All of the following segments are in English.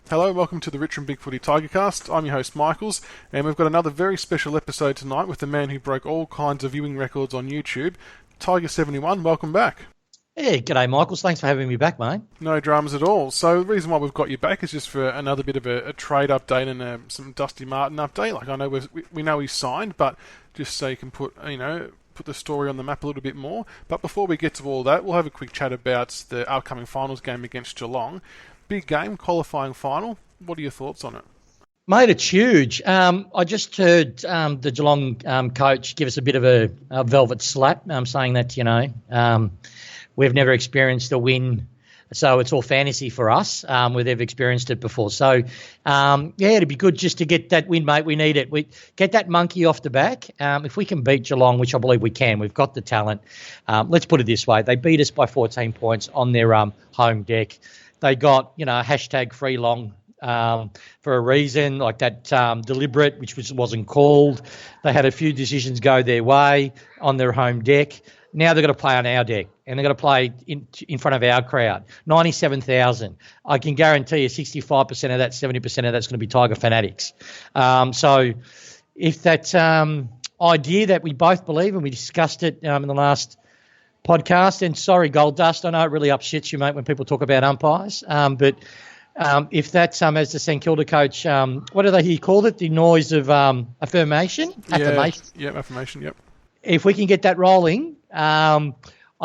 Hello, welcome to the Rich and BigFooty Tigercast. I'm your host Michaels, and we've got another very special episode tonight with the man who broke all kinds of viewing records on YouTube, Tiger71. Welcome back. Yeah, g'day Michaels. Thanks for having me back, mate. No dramas at all. So the reason why we've got you back is just for another bit of a trade update and some Dustin Martin update. Like I know we know he's signed, but just so you can put the story on the map a little bit more. But before we get to all that, we'll have a quick chat about the upcoming finals game against Geelong. Big game, qualifying final. What are your thoughts on it? Mate, it's huge. I just heard the Geelong coach give us a bit of a velvet slap, saying that, we've never experienced a win, so it's all fantasy for us. We've never experienced it before. So, it'd be good just to get that win, mate. We need it. We get that monkey off the back. If we can beat Geelong, which I believe we can, we've got the talent. Let's put it this way. They beat us by 14 points on their home deck. They got, hashtag free long for a reason, like that deliberate, which wasn't called. They had a few decisions go their way on their home deck. Now they've got to play on our deck, and they've got to play in front of our crowd. 97,000. I can guarantee you 65% of that, 70% of that's going to be Tiger fanatics. So if that idea that we both believe, and we discussed it in the last podcast, and sorry, Gold Dust, I know it really upsets you, mate, when people talk about umpires, but if that's, as the St Kilda coach, what do he called it, the noise of affirmation? Affirmation. Yeah, affirmation, yep. If we can get that rolling, I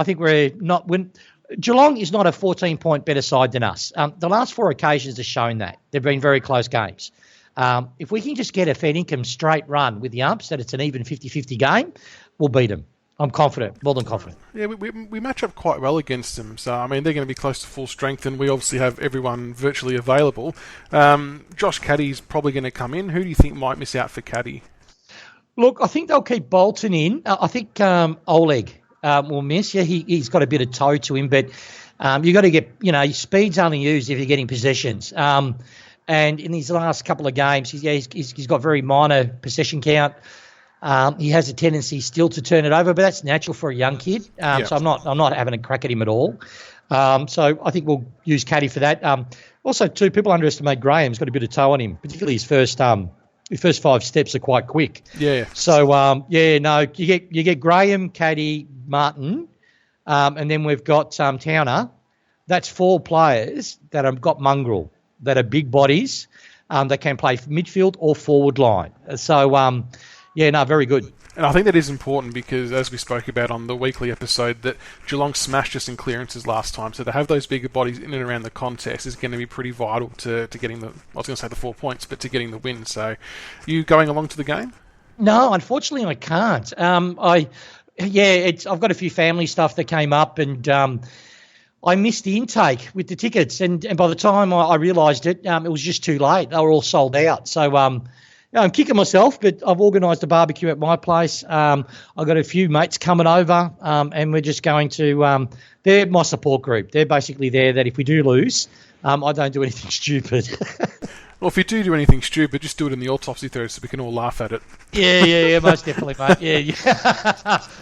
think Geelong is not a 14-point better side than us. The last four occasions have shown that. They've been very close games. If we can just get a fair income straight run with the umps, that it's an even 50-50 game, we'll beat them. I'm confident, more than confident. Yeah, we match up quite well against them. So, I mean, they're going to be close to full strength, and we obviously have everyone virtually available. Josh Caddy's probably going to come in. Who do you think might miss out for Caddy? Look, I think they'll keep Bolton in. I think Oleg will miss. Yeah, he's got a bit of toe to him, but you've got to get, speed's only used if you're getting possessions. And in his last couple of games, he's got very minor possession count. He has a tendency still to turn it over, but that's natural for a young kid. So I'm not having a crack at him at all. So I think we'll use Caddy for that. Also, too, people underestimate Graham's got a bit of toe on him, particularly his first 5 steps are quite quick. Yeah. So you get Graham, Caddy, Martin, and then we've got Towner. That's 4 players that have got mongrel, that are big bodies, that can play midfield or forward line. So very good. And I think that is important because, as we spoke about on the weekly episode, that Geelong smashed us in clearances last time. So to have those bigger bodies in and around the contest is going to be pretty vital to getting I was going to say the 4 points, but to getting the win. So, you going along to the game? No, unfortunately I can't. I've got a few family stuff that came up, and I missed the intake with the tickets. And by the time I realised it, it was just too late. They were all sold out. So, I'm kicking myself, but I've organised a barbecue at my place. I've got a few mates coming over, and we're just going to they're my support group. They're basically there that if we do lose, I don't do anything stupid. Well, if you do anything stupid, just do it in the autopsy thread so we can all laugh at it. Yeah, most definitely, mate. Yeah.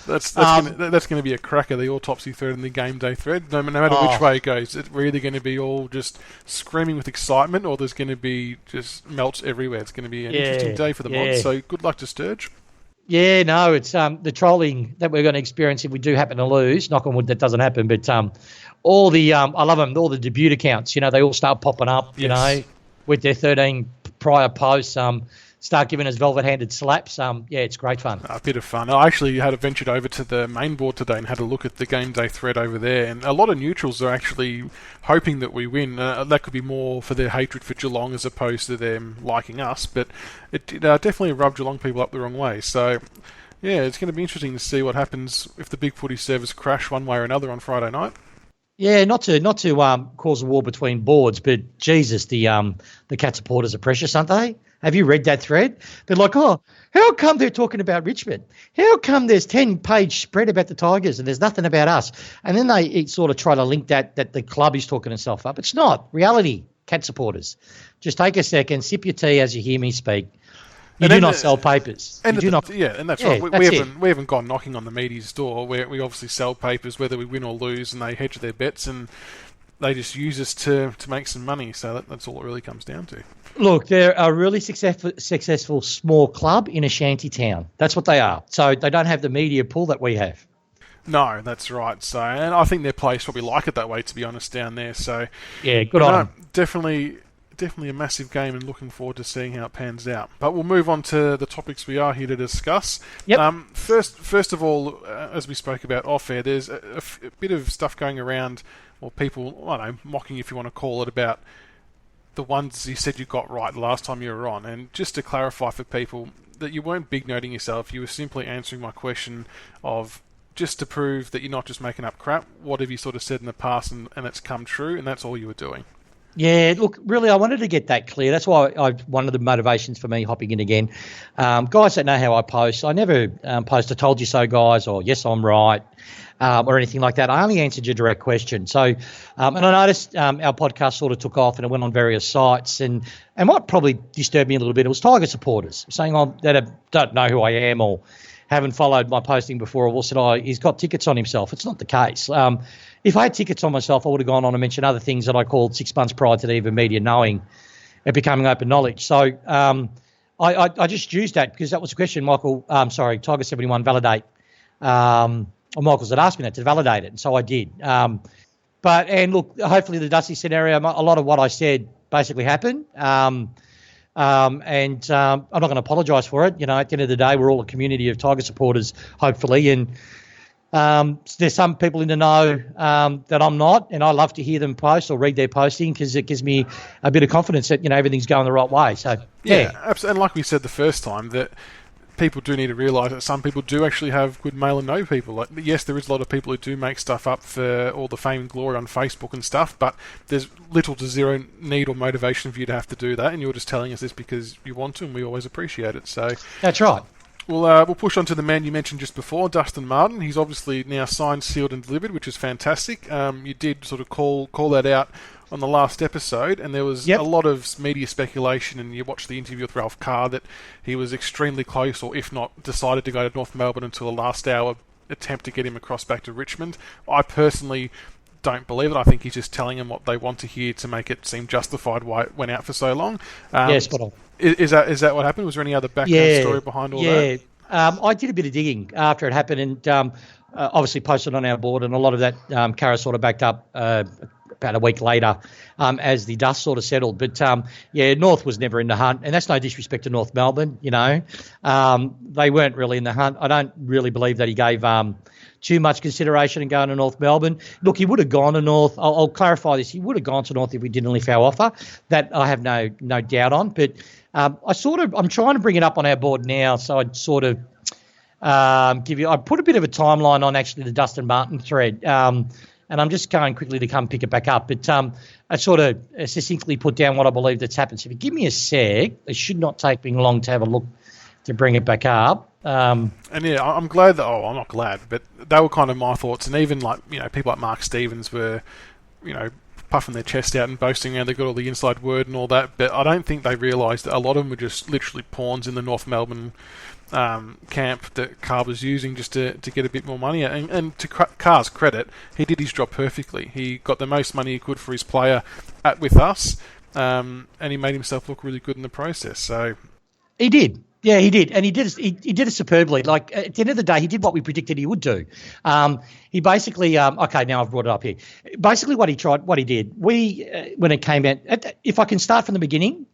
That's going to be a cracker, the autopsy thread and the game day thread. No matter which way it goes, we're either going to be all just screaming with excitement, or there's going to be just melts everywhere. It's going to be an interesting day for the mods. So good luck to Sturge. Yeah, no, it's the trolling that we're going to experience if we do happen to lose. Knock on wood, that doesn't happen. But all the I love them. All the debut accounts, they all start popping up. With their 13 prior posts, start giving us velvet-handed slaps. It's great fun. A bit of fun. I actually had ventured over to the main board today and had a look at the game day thread over there, and a lot of neutrals are actually hoping that we win. That could be more for their hatred for Geelong as opposed to them liking us, but it definitely rubbed Geelong people up the wrong way. So, yeah, it's going to be interesting to see what happens if the BigFooty servers crash one way or another on Friday night. Yeah, not to cause a war between boards, but Jesus, the cat supporters are precious, aren't they? Have you read that thread? They're like, how come they're talking about Richmond? How come there's 10-page spread about the Tigers and there's nothing about us? And then they sort of try to link that the club is talking itself up. It's not. Reality, cat supporters. Just take a second, sip your tea as you hear me speak. You do not sell papers. And that's right. We haven't gone knocking on the media's door. We obviously sell papers whether we win or lose, and they hedge their bets. And they just use us to make some money. So that's all it really comes down to. Look, they're a really successful small club in a shanty town. That's what they are. So they don't have the media pull that we have. No, that's right. So, and I think their players probably like it that way, to be honest, down there. So, yeah, good on them. Definitely a massive game, and looking forward to seeing how it pans out. But we'll move on to the topics we are here to discuss. Yep. First of all, as we spoke about off air, there's a bit of stuff going around, or people, I don't know, mocking, if you want to call it, about the ones you said you got right the last time you were on. And just to clarify for people, that you weren't big noting yourself, you were simply answering my question of, just to prove that you're not just making up crap, what have you sort of said in the past and it's come true, and that's all you were doing. Yeah, look, really, I wanted to get that clear. That's why one of the motivations for me hopping in again. Guys that know how I post, I never post a told you so, guys, or yes, I'm right, or anything like that. I only answered your direct question. So, and I noticed our podcast sort of took off and it went on various sites. And what probably disturbed me a little bit, it was Tiger supporters saying that don't know who I am or haven't followed my posting before, or said, he's got tickets on himself. It's not the case. If I had tickets on myself, I would have gone on and mentioned other things that I called 6 months prior to the even media knowing it becoming open knowledge. So I just used that because that was a question Tiger71 validate. Or Michael's had asked me that to validate it, and so I did. And look, hopefully the Dusty scenario, a lot of what I said basically happened. I'm not going to apologise for it. You know, at the end of the day, we're all a community of Tiger supporters, hopefully. And there's some people in the know that I'm not, and I love to hear them post or read their posting because it gives me a bit of confidence that, everything's going the right way. So, yeah. Absolutely. And like we said the first time, that people do need to realise that some people do actually have good mail and know people. Like, yes, there is a lot of people who do make stuff up for all the fame and glory on Facebook and stuff, but there's little to zero need or motivation for you to have to do that, and you're just telling us this because you want to, and we always appreciate it. So that's right. We'll push on to the man you mentioned just before, Dustin Martin. He's obviously now signed, sealed and delivered, which is fantastic. You did sort of call that out on the last episode, and there was a lot of media speculation, and you watched the interview with Ralph Carr, that he was extremely close, or if not, decided to go to North Melbourne until the last hour attempt to get him across back to Richmond. I personally don't believe it. I think he's just telling them what they want to hear to make it seem justified why it went out for so long. Spot on. Is that what happened? Was there any other background story behind all that? I did a bit of digging after it happened, and obviously posted on our board, and a lot of that Cara sort of backed up about a week later as the dust sort of settled. But, North was never in the hunt, and that's no disrespect to North Melbourne, They weren't really in the hunt. I don't really believe that he gave too much consideration in going to North Melbourne. Look, he would have gone to North. I'll clarify this. He would have gone to North if we didn't lift our offer. That I have no doubt on. But I'm trying to bring it up on our board now, so I'd sort of I put a bit of a timeline on actually the Dustin Martin thread, and I'm just going quickly to come pick it back up. But I sort of succinctly put down what I believe that's happened. So if you give me a sec, it should not take me long to have a look to bring it back up. I'm glad that. I'm not glad, but they were kind of my thoughts. And even people like Mark Stevens were, puffing their chest out and boasting how they got all the inside word and all that. But I don't think they realised that a lot of them were just literally pawns in the North Melbourne camp that Carr was using just to get a bit more money. And to Carr's credit, he did his job perfectly. He got the most money he could for his player with us, and he made himself look really good in the process. So he did. Yeah, he did, and he did it superbly. Like, at the end of the day, he did what we predicted he would do. He basically, okay, now I've brought it up here. Basically, what he did, when it came out, if I can start from the beginning,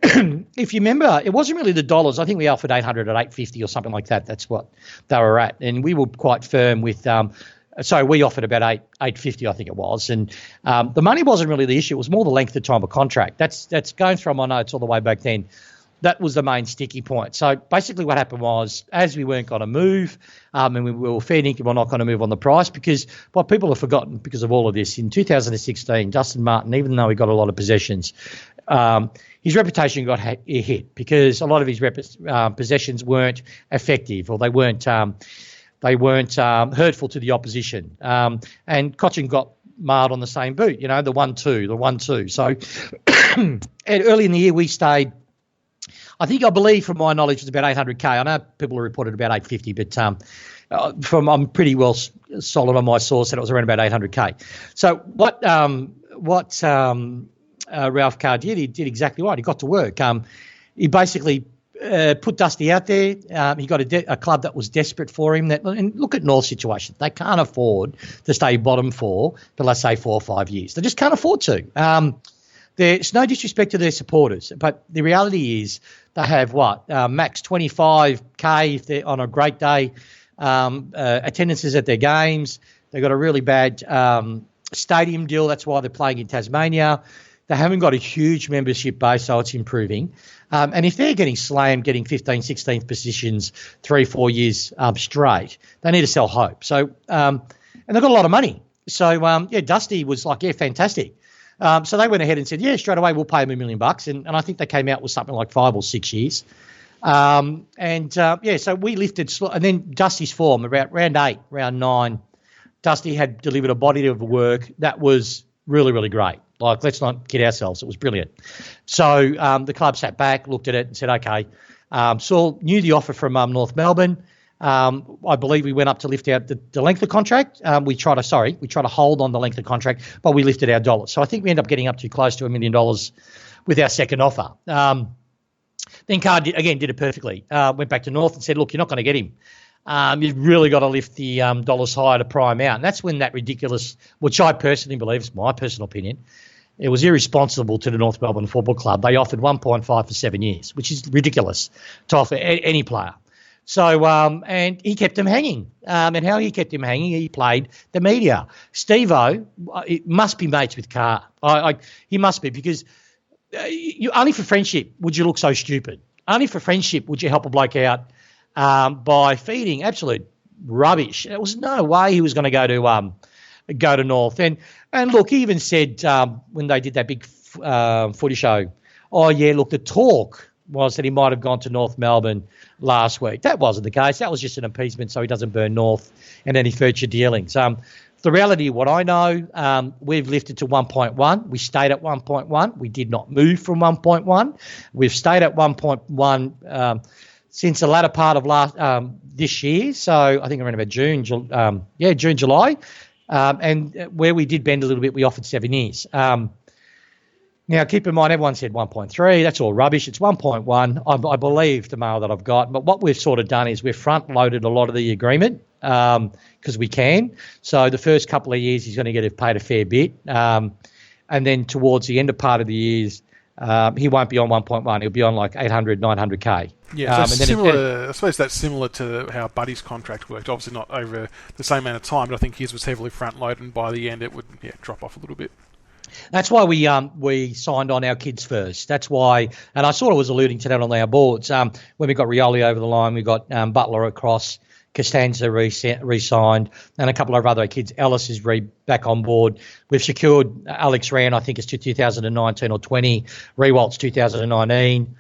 if you remember, it wasn't really the dollars. I think we offered 800 at 850 or something like that. That's what they were at, and we were quite firm with. So we offered about 850, I think it was, and the money wasn't really the issue. It was more the length of time of contract. That's going through my notes all the way back then. That was the main sticky point. So basically what happened was, as we weren't going to move, and we were fair dinkum, we're not going to move on the price, because what people have forgotten because of all of this, in 2016, Dustin Martin, even though he got a lot of possessions, his reputation got hit because a lot of his possessions weren't effective, or they weren't hurtful to the opposition. And Cochin got marred on the same boot, the 1-2. So early in the year we stayed, I believe from my knowledge, it was about 800K. I know people have reported about 850, but I'm pretty well solid on my source that it was around about 800K. So what Ralph Carr did, he did exactly right. He got to work. He basically put Dusty out there. He got a club that was desperate for him. And look at North's situation. They can't afford to stay bottom four for, let's say, 4 or 5 years. They just can't afford to. There's no disrespect to their supporters, but the reality is they have max 25K if they're on a great day, attendances at their games. They've got a really bad stadium deal. That's why they're playing in Tasmania. They haven't got a huge membership base, so it's improving. And if they're getting slammed, getting 15th, 16th positions 3-4 years straight, they need to sell hope. So, and they've got a lot of money. So, Dusty was like, fantastic. So they went ahead and said, straight away, we'll pay him $1 million. And I think they came out with something like 5 or 6 years. So we lifted, and then Dusty's form, about round 8, round 9, Dusty had delivered a body of work that was really, really great. Like, let's not kid ourselves. It was brilliant. So the club sat back, looked at it and said, okay. Saul knew the offer from North Melbourne. I believe we went up to lift out the length of contract. We tried to hold on the length of contract, but we lifted our dollars. So I think we ended up getting up to close to $1 million with our second offer. Then Carr did it perfectly. Went back to North and said, look, you're not going to get him. You've really got to lift the dollars higher to pry him out. And that's when that ridiculous, which I personally believe is my personal opinion, it was irresponsible to the North Melbourne Football Club. They offered 1.5 for 7 years, which is ridiculous to offer any player. So, and he kept him hanging. And how he kept him hanging, he played the media. Steve-O, it must be mates with Carr. He must be, because only for friendship would you look so stupid. Only for friendship would you help a bloke out by feeding absolute rubbish. There was no way he was going to go to North. And look, he even said when they did that big footy show, the talk was that he might have gone to North Melbourne last week. That wasn't the case. That was just an appeasement so he doesn't burn North and any future dealings. The reality, what I know, we've lifted to 1.1. We stayed at 1.1. We did not move from 1.1. We've stayed at 1.1 since the latter part of this year. So I think around about June, July. And where we did bend a little bit, we offered 7 years. Now, keep in mind, everyone said 1.3. That's all rubbish. It's 1.1. I believe the mail that I've got. But what we've sort of done is we've front-loaded a lot of the agreement because we can. So the first couple of years he's going to get paid a fair bit. And then towards the end of part of the years, he won't be on 1.1. He'll be on like 800, 900K. Yeah, so similar. I suppose that's similar to how Buddy's contract worked. Obviously not over the same amount of time, but I think his was heavily front-loaded, and by the end it would drop off a little bit. That's why we signed on our kids first. That's why, and I sort of was alluding to that on our boards. When we got Rioli over the line, we got Butler across, Costanza re-signed, and a couple of other kids. Ellis is back on board. We've secured Alex Rand, I think it's to 2019 or 20. Rewalt's 2019.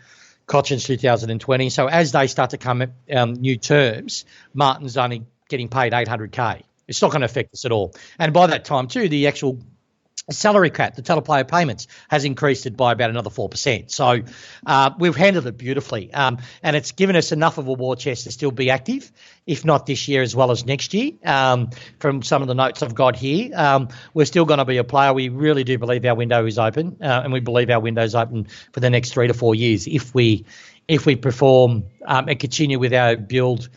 Cochin's 2020. So as they start to come new terms, Martin's only getting paid 800K. It's not going to affect us at all. And by that time too, the actual salary cap, the total player payments, has increased it by about another 4%. So we've handled it beautifully. And it's given us enough of a war chest to still be active, if not this year as well as next year. From some of the notes I've got here, we're still going to be a player. We really do believe our window is open, and we believe our window is open for the next 3 to 4 years if we perform and continue with our build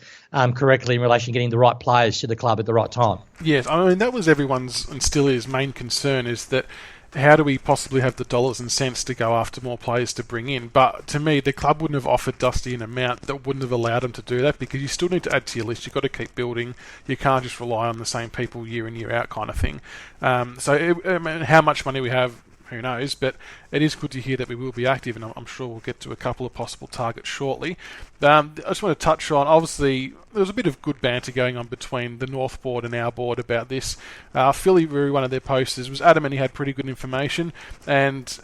correctly in relation to getting the right players to the club at the right time. Yes, I mean, that was everyone's and still is main concern, is that how do we possibly have the dollars and cents to go after more players to bring in? But to me, the club wouldn't have offered Dusty an amount that wouldn't have allowed them to do that, because you still need to add to your list. You've got to keep building. You can't just rely on the same people year in, year out kind of thing. How much money we have, who knows, but it is good to hear that we will be active, and I'm sure we'll get to a couple of possible targets shortly. I just want to touch on, obviously, there was a bit of good banter going on between the North board and our board about this. Philly Rue, one of their posters, was adamant he had pretty good information, and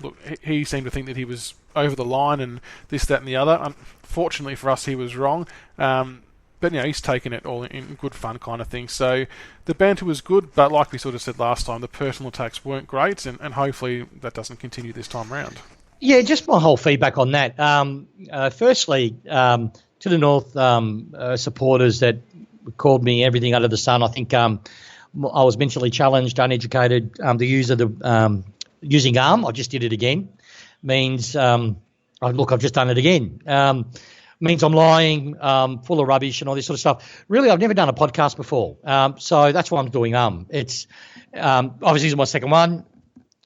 look, he seemed to think that he was over the line and this, that and the other. Unfortunately for us, he was wrong. But, he's taken it all in good fun kind of thing. So the banter was good, but like we sort of said last time, the personal attacks weren't great, and hopefully that doesn't continue this time round. Yeah, just my whole feedback on that. Firstly, to the North supporters that called me everything under the sun, I think I was mentally challenged, uneducated. The use of the using I just did it again, means I've just done it again. Means I'm lying, full of rubbish and all this sort of stuff. Really, I've never done a podcast before, so that's why I'm doing It's obviously it's my second one.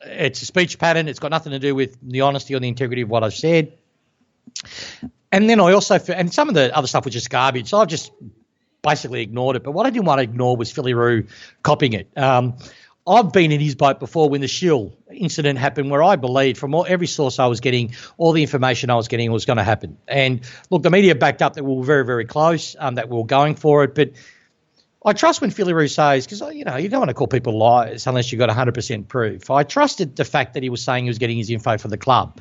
It's a speech pattern. It's got nothing to do with the honesty or the integrity of what I've said. And then I also, and some of the other stuff was just garbage, so I've just basically ignored it. But what I didn't want to ignore was Philly Roo copying it. I've been in his boat before when the Shill incident happened, where I believed from every source I was getting, all the information I was getting was going to happen. And look, the media backed up that we were very, very close, that we were going for it. But I trust when Philly Roo says, because, you don't want to call people liars unless you've got 100% proof. I trusted the fact that he was saying he was getting his info for the club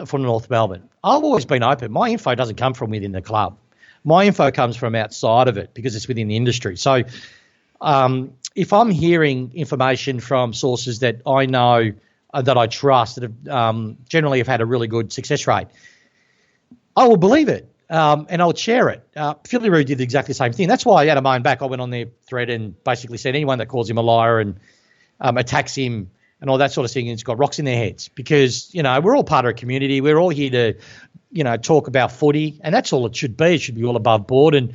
from North Melbourne. I've always been open. My info doesn't come from within the club. My info comes from outside of it because it's within the industry. So if I'm hearing information from sources that I know, that I trust, that have generally have had a really good success rate, I will believe it. And I'll share it. Philly Roo did exactly the same thing. That's why, out of my own back, I went on their thread and basically said anyone that calls him a liar and attacks him and all that sort of thing has got rocks in their heads, because, we're all part of a community. We're all here to, talk about footy, and that's all it should be. It should be all above board. And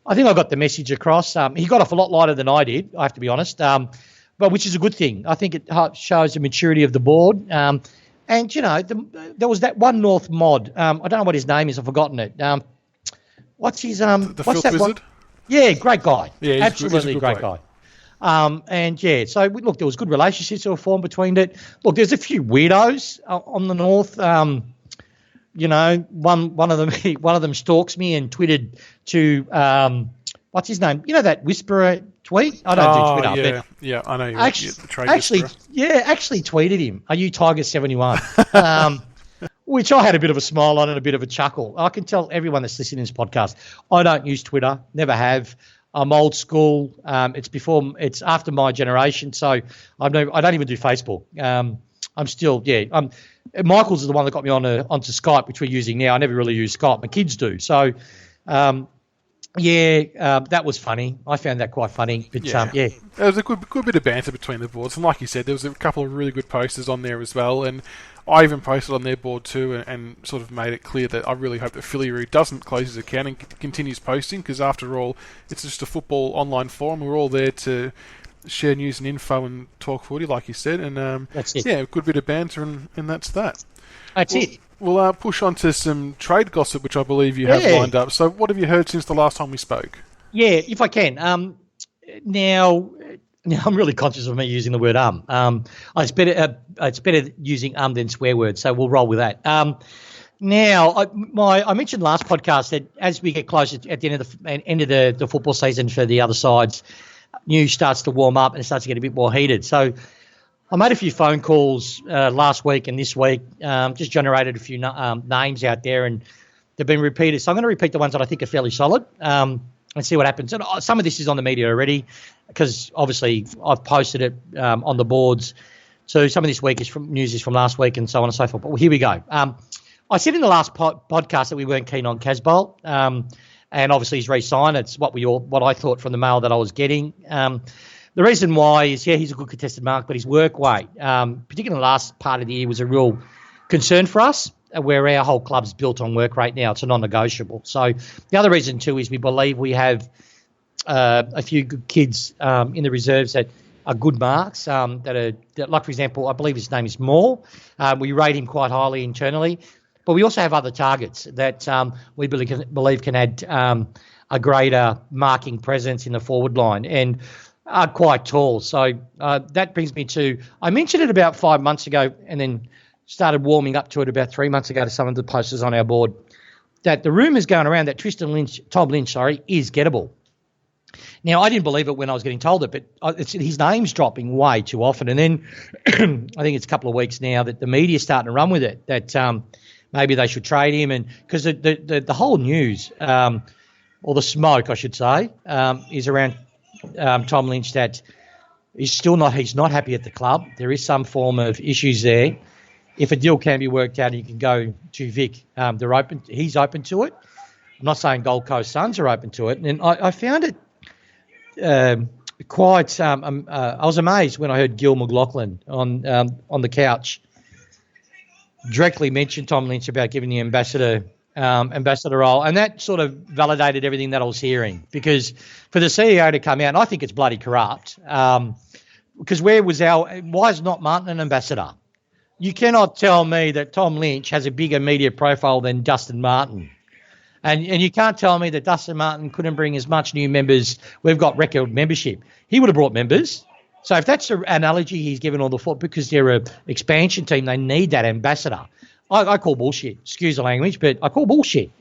I think I got the message across. He got off a lot lighter than I did, I have to be honest, but which is a good thing. I think it shows the maturity of the board. And, there was that one North mod. I don't know what his name is. I've forgotten it. What's his the what's Filth that Wizard? one? Yeah, great guy. Yeah, absolutely great guy. So look, there was good relationships that were formed between it. Look, there's a few weirdos on the North. One of them stalks me and tweeted to what's his name? That Whisperer tweet. I don't do Twitter. Yeah, yeah, I know. Actually tweeted him. Are you Tiger71? Which I had a bit of a smile on and a bit of a chuckle. I can tell everyone that's listening to this podcast, I don't use Twitter, never have. I'm old school. It's after my generation, so I don't even do Facebook. I'm still, Michael's is the one that got me onto Skype, which we're using now. I never really use Skype. My kids do. So, that was funny. I found that quite funny. But, There was a good bit of banter between the boards. And like you said, there was a couple of really good posters on there as well. And I even posted on their board too and sort of made it clear that I really hope that Philly Roo doesn't close his account and continues posting, because after all, it's just a football online forum. We're all there to share news and info and talk footy, like you said. And that's it. A good bit of banter, and that's that. That's it. We'll push on to some trade gossip, which I believe you have lined up. So what have you heard since the last time we spoke? Yeah, if I can. Now I'm really conscious of me using the word It's better using than swear words, so we'll roll with that. Now, I mentioned last podcast that as we get closer at the end of the football season for the other sides, news starts to warm up and it starts to get a bit more heated. So I made a few phone calls last week and this week, just generated a few names out there, and they've been repeated. So I'm going to repeat the ones that I think are fairly solid and see what happens. And some of this is on the media already because obviously I've posted it on the boards. So some of this week is news is from last week and so on and so forth. But here we go. I said in the last podcast that we weren't keen on Casbolt, and obviously he's re-signed. It's what I thought from the mail that I was getting. The reason why is, he's a good contested mark, but his work rate, particularly in the last part of the year, was a real concern for us, where our whole club's built on work rate now. It's a non-negotiable. So the other reason too is we believe we have a few good kids in the reserves that are good marks. That like, for example, I believe his name is Moore. We rate him quite highly internally, but we also have other targets that we believe can add a greater marking presence in the forward line and are quite tall. So that brings me to, I mentioned it about 5 months ago and then started warming up to it about 3 months ago to some of the posters on our board, that the rumours going around that Tom Lynch, is gettable. Now, I didn't believe it when I was getting told it, but his name's dropping way too often. And then I think it's a couple of weeks now that the media's starting to run with it, that maybe they should trade him. And because the whole news, or the smoke, I should say, is around Tom Lynch, that he's not happy at the club. There is some form of issues there. If a deal can be worked out, you can go to Vic. He's open to it. I'm not saying Gold Coast Suns are open to it. And I found it quite. I was amazed when I heard Gil McLaughlin on the couch directly mention Tom Lynch about giving the ambassador role, and that sort of validated everything that I was hearing. Because for the CEO to come out, and I think it's bloody corrupt. Because why is not Martin an ambassador? You cannot tell me that Tom Lynch has a bigger media profile than Dustin Martin. And you can't tell me that Dustin Martin couldn't bring as much new members. We've got record membership. He would have brought members. So if that's an analogy he's given all the foot, because they're an expansion team, they need that ambassador. I call bullshit. Excuse the language, but I call bullshit.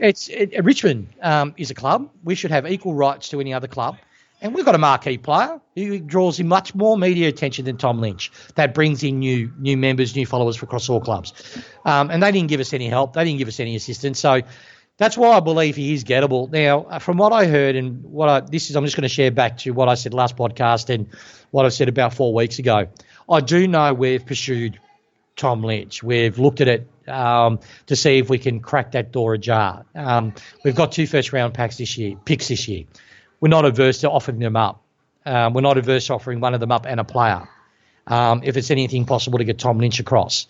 Richmond is a club. We should have equal rights to any other club. And we've got a marquee player who draws in much more media attention than Tom Lynch. That brings in new members, new followers across all clubs. And they didn't give us any help. They didn't give us any assistance. So that's why I believe he is gettable. Now, from what I heard and I'm just going to share back to what I said last podcast and what I said about 4 weeks ago. I do know we've pursued Tom Lynch. We've looked at it to see if we can crack that door ajar. We've got 2 first-round picks this year. We're not averse to offering them up. We're not averse to offering one of them up and a player if it's anything possible to get Tom Lynch across.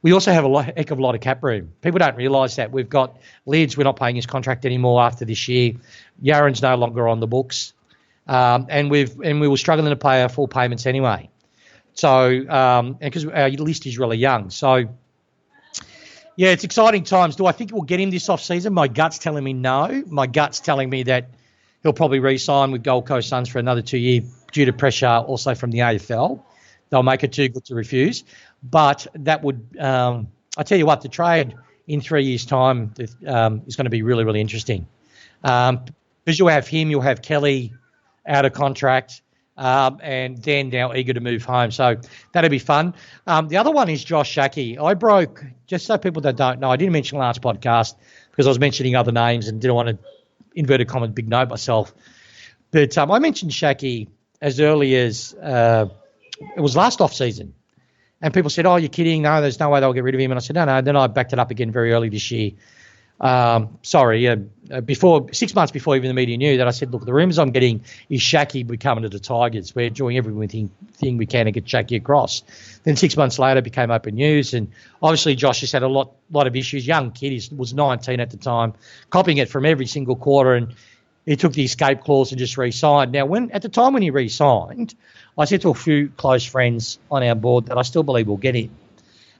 We also have a heck of a lot of cap room. People don't realise that. We've got Lids, we're not paying his contract anymore after this year. Yaron's no longer on the books. And we were struggling to pay our full payments anyway. So, because our list is really young. So, yeah, it's exciting times. Do I think we'll get him this off-season? My gut's telling me no. My gut's telling me that he'll probably re-sign with Gold Coast Suns for another 2 years due to pressure also from the AFL. They'll make it too good to refuse. But that would, I tell you what, the trade in 3 years' time is going to be really, really interesting. Because you'll have him, you'll have Kelly out of contract, and Dan now eager to move home. So that'll be fun. The other one is Josh Shackey. I broke, just so people that don't know, I didn't mention last podcast because I was mentioning other names and didn't want to, inverted commas, big note myself. But I mentioned Shackey as early as it was last off-season. And people said, oh, you're kidding. No, there's no way they'll get rid of him. And I said, no. Then I backed it up again very early this year. Before 6 months before even the media knew that, I said, look, the rumours I'm getting is Shackey be coming to the Tigers. We're doing everything we can to get Shackey across. Then 6 months later, it became open news. And obviously, Josh has had a lot of issues. Young kid, he was 19 at the time, copying it from every single quarter. And he took the escape clause and just re-signed. Now, at the time when he re-signed, I said to a few close friends on our board that I still believe we'll get him.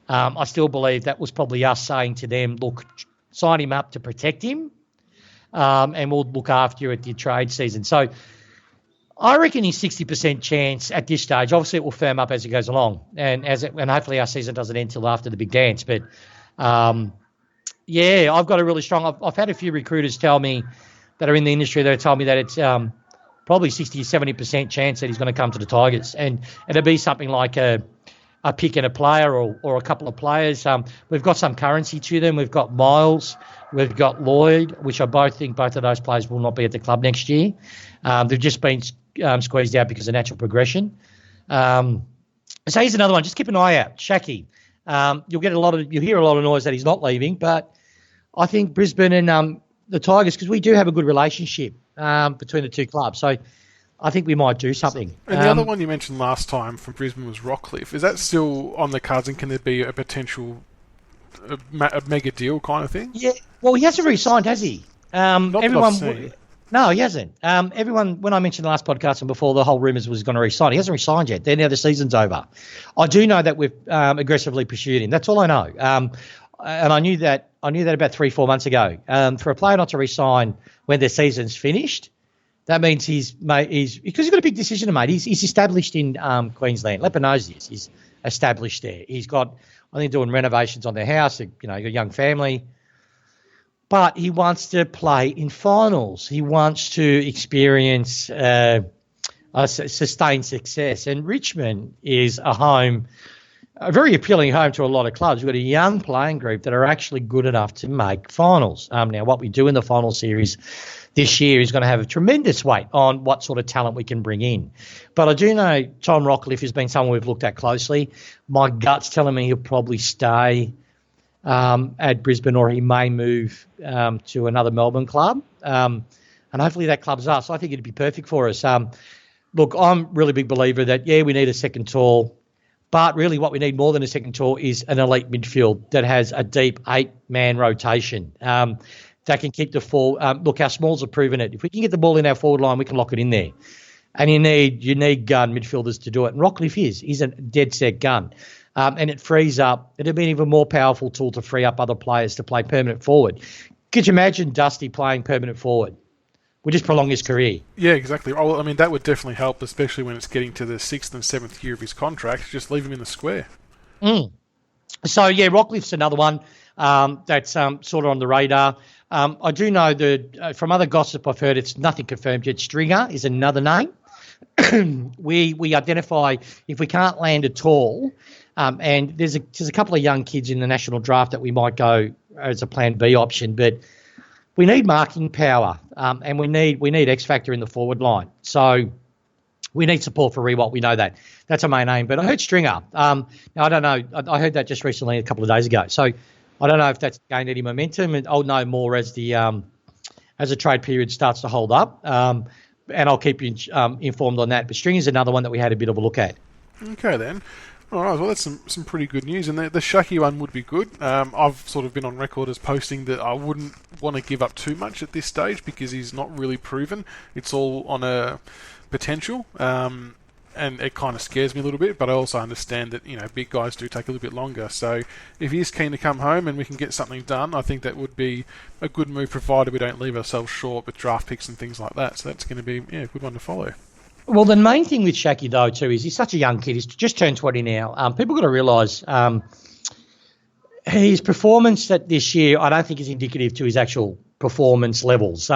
I still believe that was probably us saying to them, look, sign him up to protect him, and we'll look after you at the trade season. So I reckon he's 60% chance at this stage. Obviously, it will firm up as it goes along, and hopefully our season doesn't end till after the big dance. But yeah, I've got a really strong. I've had a few recruiters tell me that are in the industry that have told me that it's probably 60 or 70% chance that he's going to come to the Tigers, and it'll be something like a pick and a player or a couple of players. We've got some currency to them. We've got Miles. We've got Lloyd, which I think both of those players will not be at the club next year. They've just been squeezed out because of natural progression. So here's another one. Just keep an eye out. Shackey. You'll hear a lot of noise that he's not leaving, but I think Brisbane and the Tigers, because we do have a good relationship between the two clubs. So I think we might do something. And the other one you mentioned last time from Brisbane was Rockcliffe. Is that still on the cards, and can there be a potential a mega deal kind of thing? Yeah. Well, he hasn't re-signed, has he? No, he hasn't. Everyone, when I mentioned the last podcast and before the whole rumours was going to re-sign, he hasn't re-signed yet. Now the season's over. I do know that we've aggressively pursued him. That's all I know. And I knew that about 3-4 months ago. For a player not to re-sign when their season's finished, that means because he's got a big decision to make. He's established in Queensland. Leper knows this. He's established there. He's got, I think, doing renovations on their house. A young family. But he wants to play in finals. He wants to experience sustained success. And Richmond is a very appealing home to a lot of clubs. We've got a young playing group that are actually good enough to make finals. Now, what we do in the final series this year is going to have a tremendous weight on what sort of talent we can bring in. But I do know Tom Rockcliffe has been someone we've looked at closely. My gut's telling me he'll probably stay at Brisbane, or he may move to another Melbourne club. and hopefully that clubs us. I think it'd be perfect for us. Look, I'm a really big believer that, we need a second tall, but really what we need more than a second tall is an elite midfield that has a deep 8-man rotation that can keep the forward. Look, our smalls have proven it. If we can get the ball in our forward line, we can lock it in there. And you need gun midfielders to do it. And Rockcliffe he's a dead set gun. And it frees up. It'd be an even more powerful tool to free up other players to play permanent forward. Could you imagine Dusty playing permanent forward? We'll just prolong his career. Yeah, exactly. Oh, I mean, that would definitely help, especially when it's getting to the 6th and 7th year of his contract. Just leave him in the square. So, Rockcliffe's another one that's sort of on the radar. I do know that from other gossip I've heard, it's nothing confirmed yet. Stringer is another name. We identify if we can't land at all, and there's a couple of young kids in the national draft that we might go as a plan B option, but we need marking power, and we need X factor in the forward line. So we need support for Rewalt. We know that. That's our main aim. But I heard Stringer. Now I don't know. I heard that just recently, a couple of days ago. So I don't know if that's gained any momentum, and I'll know more as the trade period starts to hold up. And I'll keep you informed on that. But Stringer's another one that we had a bit of a look at. Okay, then. All right, well, that's some pretty good news. And the Shaki one would be good. I've sort of been on record as posting that I wouldn't want to give up too much at this stage because he's not really proven. It's all on a potential. And it kind of scares me a little bit, but I also understand that, big guys do take a little bit longer. So if he is keen to come home and we can get something done, I think that would be a good move, provided we don't leave ourselves short with draft picks and things like that. So that's going to be a good one to follow. Well, the main thing with Shaki, though, too, is he's such a young kid. He's just turned 20 now. People got to realise his performance this year, I don't think is indicative to his actual performance levels.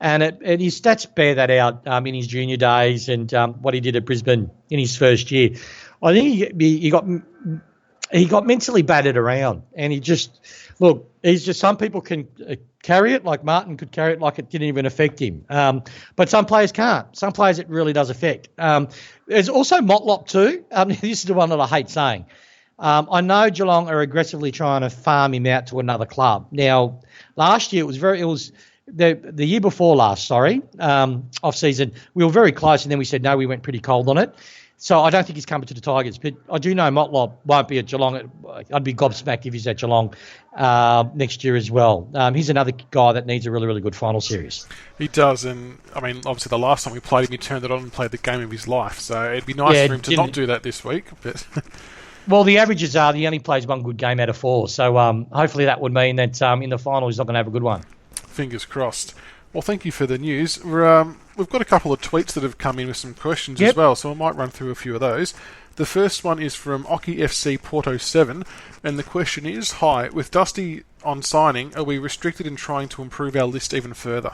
And his stats bear that out in his junior days and what he did at Brisbane in his first year. I think he got mentally battered around, and he's just some people can carry it like Martin could carry it like it didn't even affect him. But some players can't. Some players it really does affect. There's also Motlop too. This is the one that I hate saying. I know Geelong are aggressively trying to farm him out to another club. Now, last year the year before last, off season, we were very close, and then we said no, we went pretty cold on it. So I don't think he's coming to the Tigers, but I do know Motlop won't be at Geelong. I'd be gobsmacked if he's at Geelong next year as well. He's another guy that needs a really, really good final series. He does, and I mean, obviously the last time we played him, he turned it on and played the game of his life. So it'd be nice for him to not do that this week. But well, the averages are he only plays one good game out of 4. So hopefully that would mean that in the final he's not going to have a good one. Fingers crossed. Well, thank you for the news. We've got a couple of tweets that have come in with some questions as well, so I might run through a few of those. The first one is from Oki FC Porto 7, and the question is, hi, with Dusty on signing, are we restricted in trying to improve our list even further?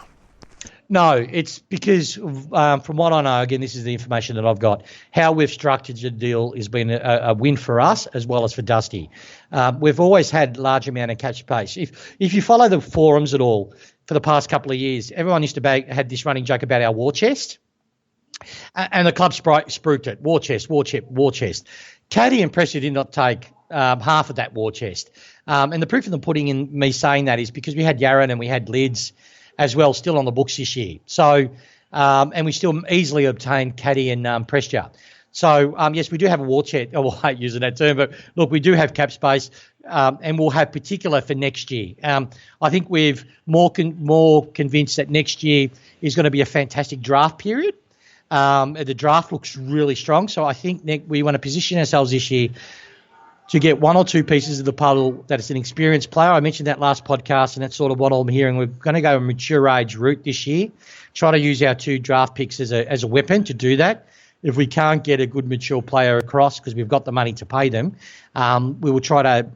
No, it's because from what I know, again, this is the information that I've got, how we've structured the deal has been a win for us as well as for Dusty. We've always had large amount of catch space. If you follow the forums at all for the past couple of years, everyone used to had this running joke about our war chest. And the club spruiked it, war chest. Caddy and Presser did not take half of that war chest. And the proof of the pudding in me saying that is because we had Yaron and we had Lids as well still on the books this year. So, and we still easily obtained Caddy and Prestia. So, yes, we do have a war chest. Oh, I hate using that term, but look, we do have cap space, and we'll have particular for next year. I think we've more convinced that next year is going to be a fantastic draft period. The draft looks really strong, so I think we want to position ourselves this year to get one or two pieces of the puzzle that is an experienced player. I mentioned that last podcast, and that's sort of what I'm hearing. We're going to go a mature age route this year, try to use our 2 draft picks as a weapon to do that. If we can't get a good mature player across because we've got the money to pay them, we will try to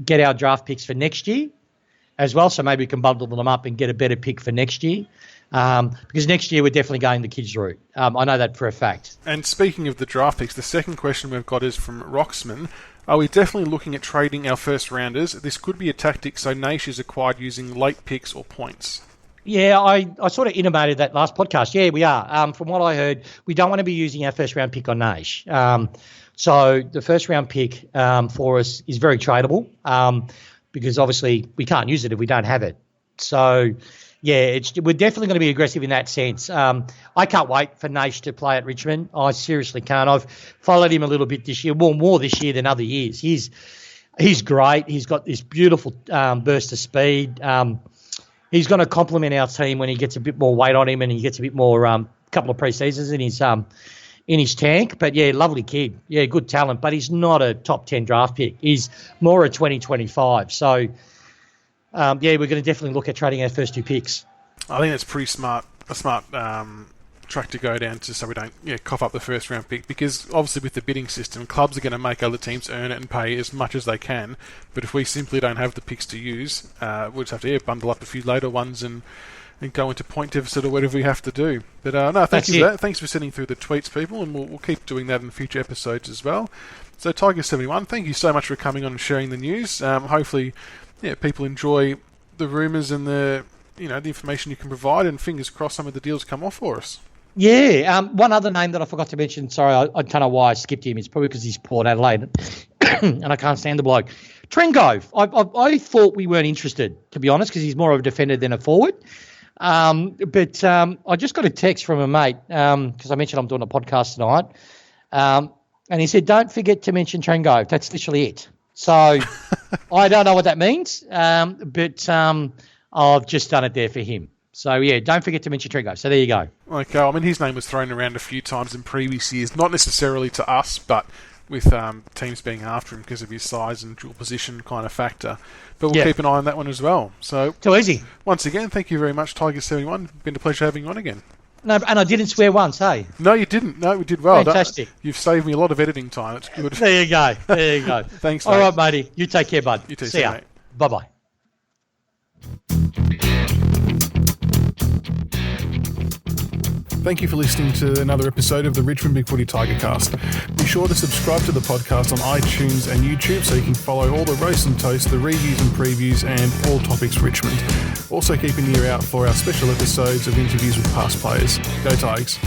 get our draft picks for next year as well, so maybe we can bundle them up and get a better pick for next year. Because next year we're definitely going the kids' route. I know that for a fact. And speaking of the draft picks, the second question we've got is from Roxman. Are we definitely looking at trading our first rounders? This could be a tactic so Naish is acquired using late picks or points. Yeah, I sort of intimated that last podcast. Yeah, we are. From what I heard, we don't want to be using our first round pick on Naish. So the first round pick for us is very tradable because obviously we can't use it if we don't have it. So Yeah, we're definitely going to be aggressive in that sense. I can't wait for Nash to play at Richmond. I seriously can't. I've followed him a little bit this year, more this year than other years. He's great. He's got this beautiful burst of speed. He's going to complement our team when he gets a bit more weight on him and he gets a bit more couple of pre-seasons in his tank. But, yeah, lovely kid. Yeah, good talent, but he's not a top 10 draft pick. He's more a 2025. So, we're going to definitely look at trading our first 2 picks. I think that's a smart track to go down to, so we don't cough up the first round pick, because obviously with the bidding system, clubs are going to make other teams earn it and pay as much as they can. But if we simply don't have the picks to use, we'll just have to bundle up a few later ones and go into point deficit or whatever we have to do. But no, thank you for that. Thanks for sending through the tweets, people, and we'll keep doing that in future episodes as well. So Tiger71, thank you so much for coming on and sharing the news. Hopefully, people enjoy the rumours and the information you can provide, and fingers crossed some of the deals come off for us. Yeah, one other name that I forgot to mention, sorry, I don't know why I skipped him. It's probably because he's Port Adelaide and I can't stand the bloke. Trengove, I thought we weren't interested, to be honest, because he's more of a defender than a forward. But I just got a text from a mate, because I mentioned I'm doing a podcast tonight, and he said, don't forget to mention Trengove. That's literally it. So I don't know what that means, but I've just done it there for him. So, yeah, don't forget to mention Trengove. So there you go. Okay, I mean, his name was thrown around a few times in previous years, not necessarily to us, but with teams being after him because of his size and dual position kind of factor. But we'll keep an eye on that one as well. So, too easy. Once again, thank you very much, Tiger71. Been a pleasure having you on again. No, and I didn't swear once, hey? No, you didn't. No, we did well. Fantastic. You've saved me a lot of editing time. It's good. There you go. Thanks, mate. All right, matey. You take care, bud. You too. See ya. Mate. Bye-bye. Thank you for listening to another episode of the Richmond BigFooty Tigercast. Be sure to subscribe to the podcast on iTunes and YouTube so you can follow all the roast and toast, the reviews and previews, and all topics Richmond. Also keep an ear out for our special episodes of interviews with past players. Go Tigers.